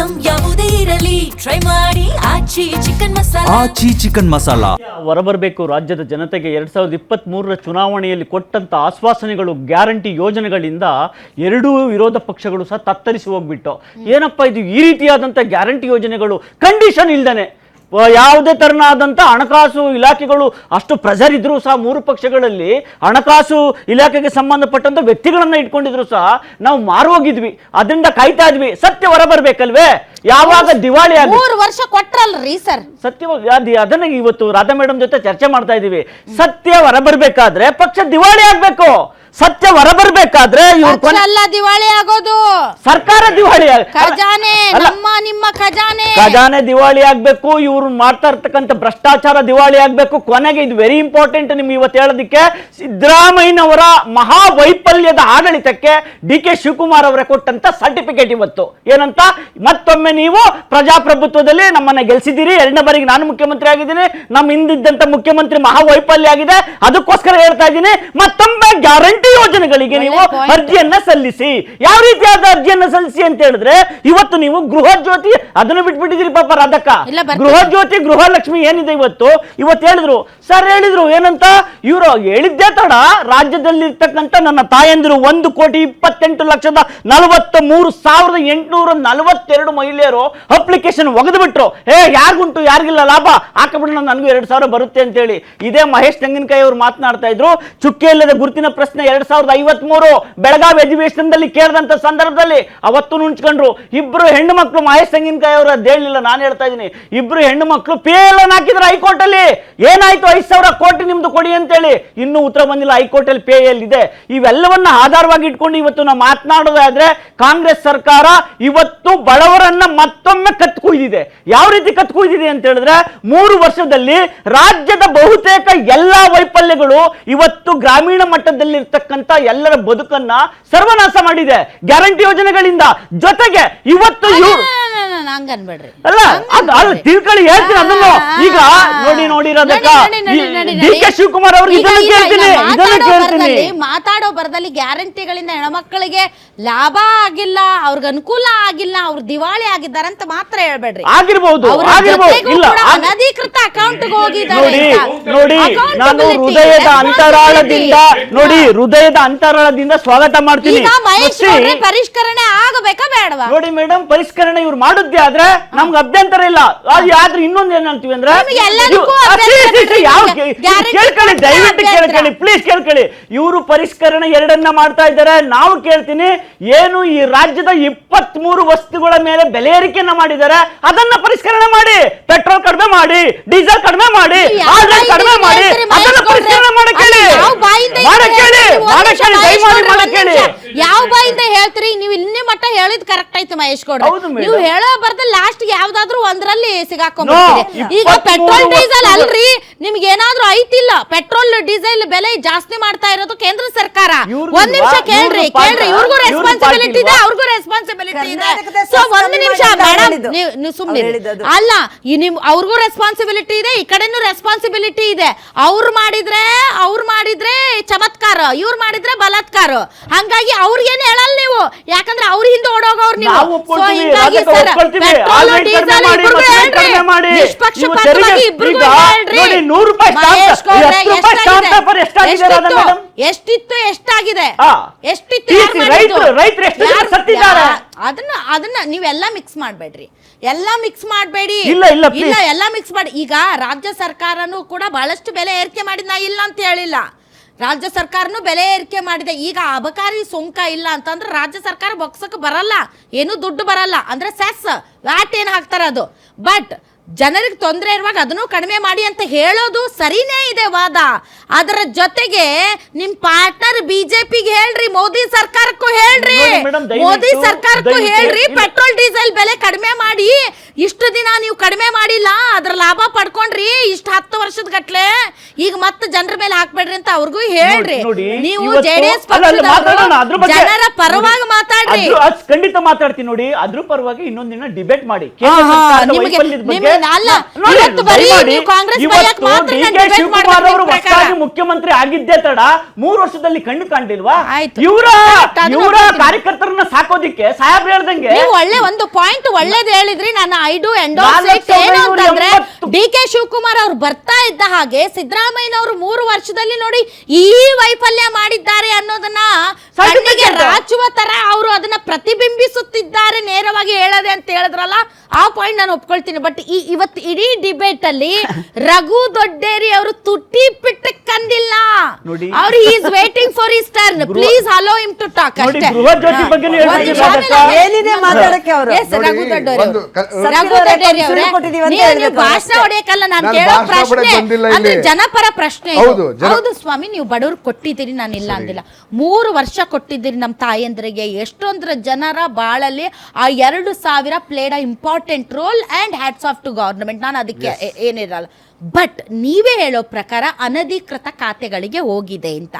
Item ಯಾವುದೇ ಇರಲಿ try ಮಾಡಿ ಆಚಿ ಚಿಕನ್ ಮಸಾಲಾ. ಆಚಿ ಚಿಕನ್ ಮಸಾಲಾ ಹೊರಬರಬೇಕು. ರಾಜ್ಯದ ಜನತೆಗೆ 2023ರ ಚುನಾವಣೆಯಲ್ಲಿ ಕೊಟ್ಟಂತ ಆಶ್ವಾಸನೆಗಳು, ಗ್ಯಾರಂಟಿ ಯೋಜನೆಗಳಿಂದ ಎರಡೂ ವಿರೋಧ ಪಕ್ಷಗಳು ಸಹ ತತ್ತರಿಸಿ ಹೋಗ್ಬಿಟ್ಟು, ಏನಪ್ಪ ಇದು ಈ ರೀತಿಯಾದಂಥ ಗ್ಯಾರಂಟಿ ಯೋಜನೆಗಳು ಕಂಡೀಷನ್ ಇಲ್ದೇನೆ ಯಾವುದೇ ತರನಾದಂಥ ಹಣಕಾಸು ಇಲಾಖೆಗಳು ಅಷ್ಟು ಪ್ರೆಷರ್ ಇದ್ರೂ ಸಹ ಮೂರು ಪಕ್ಷಗಳಲ್ಲಿ ಹಣಕಾಸು ಇಲಾಖೆಗೆ ಸಂಬಂಧಪಟ್ಟಂತ ವ್ಯಕ್ತಿಗಳನ್ನ ಇಟ್ಕೊಂಡಿದ್ರು ಸಹ ನಾವು ಮಾರೋಗಿದ್ವಿ, ಅದರಿಂದ ಕಾಯ್ತಾ ಇದ್ವಿ. ಸತ್ಯ ಹೊರಬರ್ಬೇಕಲ್ವೇ? ಯಾವಾಗ ದಿವಾಳಿ 3 ವರ್ಷ ಕೊಟ್ರಲ್ರಿ ಸರ್, ಸತ್ಯ ಅದನ್ನ ಇವತ್ತು ರಾಧಾ ಮೇಡಮ್ ಜೊತೆ ಚರ್ಚೆ ಮಾಡ್ತಾ ಇದೀವಿ. ಸತ್ಯ ಹೊರಬರ್ಬೇಕಾದ್ರೆ ಪಕ್ಷ ದಿವಾಳಿ ಆಗ್ಬೇಕು. ಸತ್ಯ ಹೊರಬರ್ಬೇಕಾದ್ರೆ ಅಲ್ಲ ದಿವಾಳಿ ಆಗೋದು, ಸರ್ಕಾರ ದಿವಾಳಿ, ಖಜಾನೆ ನಿಮ್ಮ ಖಜಾನೆ ದಿವಾಳಿ ಆಗ್ಬೇಕು. ಇವ್ರು ಮಾಡ್ತಾ ಇರ್ತಕ್ಕಂಥ ಭ್ರಷ್ಟಾಚಾರ ದಿವಾಳಿ ಆಗ್ಬೇಕು. ಕೊನೆಗೆ ಇದು ವೆರಿ ಇಂಪಾರ್ಟೆಂಟ್ ನಿಮ್ಗೆ ಇವತ್ತು ಹೇಳೋದಕ್ಕೆ, ಸಿದ್ದರಾಮಯ್ಯನವರ ಮಹಾ ವೈಫಲ್ಯದ ಆಡಳಿತಕ್ಕೆ DK ಶಿವಕುಮಾರ್ ಅವರೇ ಕೊಟ್ಟಂತ ಸರ್ಟಿಫಿಕೇಟ್ ಇವತ್ತು ಏನಂತ, ಮತ್ತೊಮ್ಮೆ ನೀವು ಪ್ರಜಾಪ್ರಭುತ್ವದಲ್ಲಿ ನಮ್ಮನ್ನ ಗೆಲ್ಸಿದ್ದೀರಿ, 2ನೇ ಬಾರಿಗೆ ನಾನು ಮುಖ್ಯಮಂತ್ರಿ ಆಗಿದ್ದೀನಿ, ನಮ್ಮ ಹಿಂದಿದ್ದಂತ ಮುಖ್ಯಮಂತ್ರಿ ಮಹಾ ವೈಫಲ್ಯ ಆಗಿದೆ, ಅದಕ್ಕೋಸ್ಕರ ಹೇಳ್ತಾ ಇದ್ದೀನಿ ಮತ್ತೊಮ್ಮೆ ಗ್ಯಾರಂಟಿ ಯೋಜನೆಗಳಿಗೆ ನೀವು ಅರ್ಜಿಯನ್ನ ಸಲ್ಲಿಸಿ. ಯಾವ ರೀತಿಯಾದ ಅರ್ಜಿಯನ್ನ ಸಲ್ಲಿಸಿ ಅಂತ ಹೇಳಿದ್ರೆ, ಇವತ್ತು ನೀವು ಗೃಹ ಜ್ಯೋತಿ ಅದನ್ನು ಬಿಟ್ಬಿಟ್ಟಿದ್ರಿ ಪಾಪ ರಾಧಕ್ಕ. ಗೃಹ ಜ್ಯೋತಿ ಗೃಹಲಕ್ಷ್ಮಿ ಏನಿದೆ ಇವತ್ತು ಹೇಳಿದ್ರು ಸರ್, ಹೇಳಿದ್ರು ಏನಂತ, ಇವರು ಹೇಳಿದ್ದೇ ತಡ ರಾಜ್ಯದಲ್ಲಿ ಇರ್ತಕ್ಕಂಥ ನನ್ನ ತಾಯಂದಿರು 1,28,43,842 ಮಹಿಳೆಯರು ಅಪ್ಲಿಕೇಶನ್ ಒಗೆದ್ಬಿಟ್ರು. ಯಾರಿಗುಂಟು ಯಾರಿಗಿಲ್ಲ ಲಾಭ ಹಾಕಬಿಡೋಣ, ನನಗೂ 2,000 ಬರುತ್ತೆ ಅಂತ ಹೇಳಿ. ಇದೇ ಮಹೇಶ್ ತೆಂಗಿನಕಾಯಿ ಅವರು ಮಾತನಾಡ್ತಾ ಇದ್ರು. ಚುಕ್ಕೆ ಇಲ್ಲದ ಗುರುತಿನ ಪ್ರಶ್ನೆ 2053 ಬೆಳಗಾವಿ ಅಧಿವೇಶನದಲ್ಲಿ ಕೇಳಿದಂತ ಸಂದರ್ಭದಲ್ಲಿ ಅವತ್ತು ನುಂಚ್ಕೊಂಡ್ರು. ಇಬ್ರು ಹೆಣ್ಣು ಮಕ್ಕಳು, ಮಹೇಶ್ ತೆಂಗಿನಕಾಯಿ ಅವರು ಅದ್ ಹೇಳಿಲ್ಲ, ನಾನು ಹೇಳ್ತಾ ಇದ್ದೀನಿ, ಇಬ್ರು ಹೆಣ್ಣು ಮಕ್ಕಳು PL ಹಾಕಿದ್ರು ಹೈಕೋರ್ಟ್ ಅಲ್ಲಿ. ಏನಾಯ್ತು? 5,000 ಕೋಟಿ ನಿಮ್ದು ಕೊಡಿ ಅಂತ ಹೇಳಿ, ಇನ್ನೂ ಉತ್ತರ ಬಂದಿಲ್ಲ. ಹೈಕೋರ್ಟ್ ಅಲ್ಲಿ PL ಇದೆ. ಇವೆಲ್ಲವನ್ನ ಆಧಾರವಾಗಿ ಇಟ್ಕೊಂಡು ಇವತ್ತು ನಾವು ಮಾತನಾಡೋದಾದ್ರೆ, ಕಾಂಗ್ರೆಸ್ ಸರ್ಕಾರ ಇವತ್ತು ಬಡವರನ್ನ ಮತ್ತೊಮ್ಮೆ ಕತ್ಕೊಯ್ದಿದೆ. ಯಾವ ರೀತಿ ಕತ್ಕೊಯ್ದಿದೆ ಅಂತ ಹೇಳಿದ್ರೆ, 3 ವರ್ಷದಲ್ಲಿ ರಾಜ್ಯದ ಬಹುತೇಕ ಎಲ್ಲಾ ವೈಫಲ್ಯಗಳು ಇವತ್ತು ಗ್ರಾಮೀಣ ಮಟ್ಟದಲ್ಲಿ ಇರ್ತಕ್ಕಂಥ ಎಲ್ಲರ ಬದುಕನ್ನ ಸರ್ವನಾಶ ಮಾಡಿದೆ ಗ್ಯಾರಂಟಿ ಯೋಜನೆಗಳಿಂದ. ಜೊತೆಗೆ ಇವತ್ತು ಹಂಗನ್ಬೇಡ್ರಿ, ಅಲ್ಲ ತಿಳ್ಕೊಳ್ಳಿ, ಹೇಳ್ತೀನಿ ಅದನ್ನು. ಈಗ ನೋಡಿ ರಾಧಕ್ಕ, DK ಶಿವಕುಮಾರ್ ಅವ್ರಿಗೆ ಇದನ್ನು ಕೇಳ್ತೀನಿ. ಮಾತಾಡೋ ಬರದಲ್ಲಿ ಗ್ಯಾರಂಟಿಗಳಿಂದ ಹೆಣ್ಮಕ್ಳಿಗೆ ಲಾಭ ಆಗಿಲ್ಲ, ಅವ್ರಿಗೆ ಅನುಕೂಲ ಆಗಿಲ್ಲ, ಅವ್ರು ದಿವಾಳಿ ಆಗಿದ್ದಾರೆ ಅಂತ ಮಾತ್ರ ಹೇಳ್ಬೇಡ್ರಿ. ಆಗಿರ್ಬಹುದು, ಇಲ್ಲ ಅನಧಿಕೃತ ಅಕೌಂಟ್ ಹೋಗಿದ್ದಾರೆ. ನೋಡಿ ನಾನು ಹೃದಯದ ಅಂತರಾಳದಿಂದ ಸ್ವಾಗತ ಮಾಡ್ತೀನಿ. ಪರಿಷ್ಕರಣೆ ಆಗಬೇಕಾ ಬೇಡವಾ? ನೋಡಿ ಮೇಡಮ್, ಪರಿಷ್ಕರಣೆ ಇವ್ರು ಮಾಡುತ್ತೆ ಆದ್ರೆ ನಮ್ಗೆ ಅಭ್ಯಂತರ ಇಲ್ಲ. ಆದ್ರೆ ಇನ್ನೊಂದು ಏನಂತೀವಿ ಅಂದ್ರೆ, ದಯವಿಟ್ಟು ಕೇಳ್ಕೊಳ್ಳಿ, ಪ್ಲೀಸ್ ಕೇಳ್ಕೊಳ್ಳಿ. ಇವರು ಪರಿಷ್ಕರಣೆ 2 ಮಾಡ್ತಾ ಇದ್ದಾರೆ. ನಾವು ಕೇಳ್ತೀನಿ, ಏನು ಈ ರಾಜ್ಯದ 23 ವಸ್ತುಗಳ ಮೇಲೆ ಬೆಲೆ ಏರಿಕೆಯನ್ನ ಮಾಡಿದ್ದಾರೆ, ಅದನ್ನ ಪರಿಷ್ಕರಣೆ ಮಾಡಿ. ಪೆಟ್ರೋಲ್ ಕಡಿಮೆ ಮಾಡಿ, ಡೀಸೆಲ್ ಕಡಿಮೆ ಮಾಡಿ, ಕಡಿಮೆ ಮಾಡಿ, ಅದನ್ನ ಪರಿಷ್ಕರಣೆ ಮಾಡಕ್ಕೇಳಿ. ಯಾವ ಬಾಯಿಂದ ಹೇಳ್ತೀರಿ ನೀವು? ಇಲ್ಲಿ ಮಟ್ಟ ಹೇಳಿದ್ ಕರೆಕ್ಟ್ ಆಯ್ತು ಮಹೇಶ್ ಗೌಡ್ರ. ನೀವು ಹೇಳೋ ಬರ್ದ ಲಾಸ್ಟ್ ಯಾವ್ದಾದ್ರು ಒಂದ್ರಲ್ಲಿ ಸಿಗಾಕೊಂಡ್ಬಿಡ್ತೀರಿ. ಈಗ ಪೆಟ್ರೋಲ್ ಡೀಸೆಲ್ ಅಲ್ರಿ, ನಿಮ್ಗೆ ಏನಾದ್ರೂ ಐತಿಲ್ಲ, ಪೆಟ್ರೋಲ್ ಡೀಸೆಲ್ ಬೆಲೆ ಜಾಸ್ತಿ ಮಾಡ್ತಾ ಇರೋದು ಕೇಂದ್ರ ಸರ್ಕಾರ. ಒಂದ್ ನಿಮಿಷ ಕೇಳ್ರಿ, ಇವ್ರಿಗೂ ರೆಸ್ಪಾನ್ಸಿಬಿಲಿಟಿ ಇದೆ, ಅವ್ರಿಗೂ ರೆಸ್ಪಾನ್ಸಿಬಿಲಿಟಿ ಇದೆ. ಸೊ ಒಂದ್ ನಿಮಿಷ ಮೇಡಮ್, ನೀವು ಸುಮ್ನೆ ಅಲ್ಲ, ಅವ್ರಿಗೂ ರೆಸ್ಪಾನ್ಸಿಬಿಲಿಟಿ ಇದೆ, ಈ ಕಡೆನೂ ರೆಸ್ಪಾನ್ಸಿಬಿಲಿಟಿ ಇದೆ. ಅವ್ರು ಮಾಡಿದ್ರೆ ಚಮತ್ಕಾರ, ಇವ್ರು ಮಾಡಿದ್ರೆ ಬಲಾತ್ಕಾರ. ಹಂಗಾಗಿ ಅವ್ರಿಗೇನು ಹೇಳಲ್ಲ ನೀವು, ಯಾಕಂದ್ರೆ ಅವ್ರ ಹಿಂದೆ ಓಡೋಗವ್ರು ನೀವು. ಎಷ್ಟಿತ್ತು ಎಷ್ಟಾಗಿದೆ, ಅದನ್ನ ನೀವೆಲ್ಲ ಮಿಕ್ಸ್ ಮಾಡ್ಬೇಡ್ರಿ, ಎಲ್ಲ ಮಿಕ್ಸ್ ಮಾಡಬೇಡಿ. ಇಲ್ಲ ಎಲ್ಲ ಮಿಕ್ಸ್ ಮಾಡಿ. ಈಗ ರಾಜ್ಯ ಸರ್ಕಾರನೂ ಕೂಡ ಬಹಳಷ್ಟು ಬೆಲೆ ಏರಿಕೆ ಮಾಡಿದ್, ನಾ ಇಲ್ಲ ಅಂತ ಹೇಳಿಲ್ಲ. ರಾಜ್ಯ ಸರ್ಕಾರನು ಬೆಲೆ ಏರಿಕೆ ಮಾಡಿದೆ. ಈಗ ಅಬಕಾರಿ ಸುಂಕ ಇಲ್ಲ ಅಂತಂದ್ರೆ ರಾಜ್ಯ ಸರ್ಕಾರ ಬೊಕ್ಸಕ್ಕೆ ಬರಲ್ಲ, ಏನು ದುಡ್ಡು ಬರಲ್ಲ, ಅಂದ್ರೆ ಸೆಸ್ ವ್ಯಾಟ್ ಏನು ಹಾಕ್ತಾರೆ ಅದು. ಬಟ್ ಜನರಿಗೆ ತೊಂದರೆ ಇರುವಾಗ ಅದನ್ನು ಕಡಿಮೆ ಮಾಡಿ ಅಂತ ಹೇಳೋದು ಸರಿನೇ ಇದೆ ವಾದ. ಅದರ ಜೊತೆಗೆ ನಿಮ್ ಪಾರ್ಟ್ನರ್ ಬಿಜೆಪಿಗೆ ಹೇಳ್ರಿ, ಮೋದಿ ಸರ್ಕಾರಕ್ಕೂ ಹೇಳ್ರಿ, ಪೆಟ್ರೋಲ್ ಡೀಸೆಲ್ ಬೆಲೆ ಕಡಿಮೆ ಮಾಡಿ ಇಷ್ಟು ದಿನ ನೀವು ಕಡಿಮೆ ಮಾಡಿಲ್ಲ, ಅದ್ರ ಲಾಭ ಪಡ್ಕೊಂಡ್ರಿ ಇಷ್ಟು 10 ವರ್ಷದ ಗಟ್ಲೆ, ಈಗ ಮತ್ತೆ ಜನರ ಮೇಲೆ ಹಾಕ್ಬೇಡ್ರಿ ಅಂತ ಅವ್ರಿಗೂ ಹೇಳ್ರಿ. ನೀವು ಜೆಡಿಎಸ್ ಜನರ ಪರವಾಗಿ ಮಾತಾಡ್ರಿ. ಖಂಡಿತ ಮಾತಾಡ್ತೀನಿ ನೋಡಿ, ಅದ್ರ ಪರವಾಗಿ ಇನ್ನೊಂದಿನ ಡಿಬೇಟ್ ಮಾಡಿ. ಮುಖ್ಯಮಂತ್ರಿ ಆಗಿದ್ದೇ ತಡ 3 ವರ್ಷದಲ್ಲಿ ಕಣ್ಣು ಕಾಣ್ಲಿಲ್ವಾ? ಇವರ ಕಾರ್ಯಕರ್ತರನ್ನ ಸಾಕೋದಿಕ್ಕೆ ಸಾಹೇಬ್ರು ಹೇಳ್ದಂಗೆ ಒಳ್ಳೆ ಒಂದು ಪಾಯಿಂಟ್ ಒಳ್ಳೇದು ಹೇಳಿದ್ರಿ. ನಾನು ಐ ಡು ಎಂಡೋರ್ಸ್ ಇಟ್. ಏನು ಅಂತಂದ್ರೆ ಡಿ.ಕೆ. ಶಿವಕುಮಾರ್ ಅವ್ರು ಬರ್ತಾ ಇದ್ದ ಹಾಗೆ ಸಿದ್ದರಾಮಯ್ಯನವರು 3 ವರ್ಷದಲ್ಲಿ ನೋಡಿ ಈ ವೈಫಲ್ಯ ಮಾಡಿದ್ದಾರೆ ಅನ್ನೋದನ್ನ ಕಣ್ಣಿಗೆ ರಾಚುವ ತರ ಅವರು ಅದನ್ನ ಪ್ರತಿಬಿಂಬಿಸುತ್ತಿದ್ದಾರೆ ನೇರವಾಗಿ ಹೇಳದೆ ಅಂತ ಹೇಳಿದ್ರಲ್ಲ, ಆ ಪಾಯಿಂಟ್ ನಾನು ಒಪ್ಕೊಳ್ತೀನಿ. ಬಟ್ ಇವತ್ತು ಇಡೀ ಡಿಬೇಟ್ ಅಲ್ಲಿ ರಘು ದೊಡ್ಡೇರಿ ಅವರು ತುಟಿ ಪಿಟ್ಟ ಕಂದಿಲ್ಲ. ಅವ್ರು is waiting for his turn. Please allow him to talk ಅಷ್ಟೇ. ರಘು ದೊಡ್ಡೇರಿ ಅವರೇ, ನೀವು ಭಾಷಣ ಹೊಡೆಯಕ್ಕಲ್ಲ ನಾನು ಕೇಳೋ ಪ್ರಶ್ನೆ ಅಂದ್ರೆ ಜನಪರ ಪ್ರಶ್ನೆ. ಹೌದು ಸ್ವಾಮಿ, ನೀವು ಬಡವ್ರು ಕೊಟ್ಟಿದ್ದೀರಿ, ನಾನು ಇಲ್ಲ ಅಂದಿಲ್ಲ. 3 ವರ್ಷ ಕೊಟ್ಟಿದ್ದೀರಿ ನಮ್ಮ ತಾಯಂದ್ರಿಗೆ. ಎಷ್ಟೊಂದ್ರ ಜನರ ಬಾಳಲ್ಲಿ ಆ 2,000 played a important role and hats off to government. ನಾನು ಅದಕ್ಕೆ ಏನಿರಲ್ಲ. ಬಟ್ ನೀವೇ ಹೇಳೋ ಪ್ರಕಾರ ಅನಧಿಕೃತ ಖಾತೆಗಳಿಗೆ ಹೋಗಿದೆ ಅಂತ,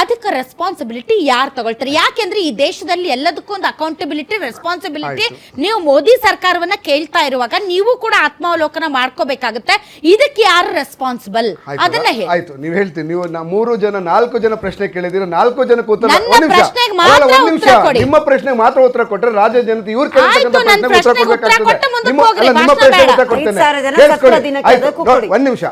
ಅದಕ್ಕೆ ರೆಸ್ಪಾನ್ಸಿಬಿಲಿಟಿ ಯಾರು ತಗೊಳ್ತಾರೆ? ಯಾಕೆಂದ್ರೆ ಈ ದೇಶದಲ್ಲಿ ಎಲ್ಲದಕ್ಕೂ ಒಂದು ಅಕೌಂಟಬಿಲಿಟಿ, ರೆಸ್ಪಾನ್ಸಿಬಿಲಿಟಿ. ನೀವು ಮೋದಿ ಸರ್ಕಾರವನ್ನ ಕೇಳ್ತಾ ಇರುವಾಗ ನೀವು ಕೂಡ ಆತ್ಮಾವಲೋಕನ ಮಾಡ್ಕೋಬೇಕಾಗುತ್ತೆ. ಇದಕ್ಕೆ ಯಾರು ರೆಸ್ಪಾನ್ಸಿಬಲ್ ಅದನ್ನ ಹೇಳಿ. ಆಯ್ತು, ನೀವು ಹೇಳ್ತೀನಿ. ನೀವು 4 ಜನ ಪ್ರಶ್ನೆ ಕೇಳಿದಿರ, 4 ಜನಕ್ಕೆ ಉತ್ತರ. ನಿಮ್ಮ ಪ್ರಶ್ನೆಗೆ ಮಾತ್ರ ಉತ್ತರ ಕೊಟ್ಟರೆ ರಾಜ್ಯ ಜನತೆ ಇವ್ರು ಕೇಳ್ತಕ್ಕಂಥ ಪ್ರಶ್ನೆಗೆ ಉತ್ತರ ಕೊಡ್ಬೇಕಾಗ್ತದೆ. ನಿಮ್ಮ ಪ್ರಶ್ನೆ ಉತ್ತರ ಕೊಡ್ತೇನೆ. 1 ನಿಮಿಷ.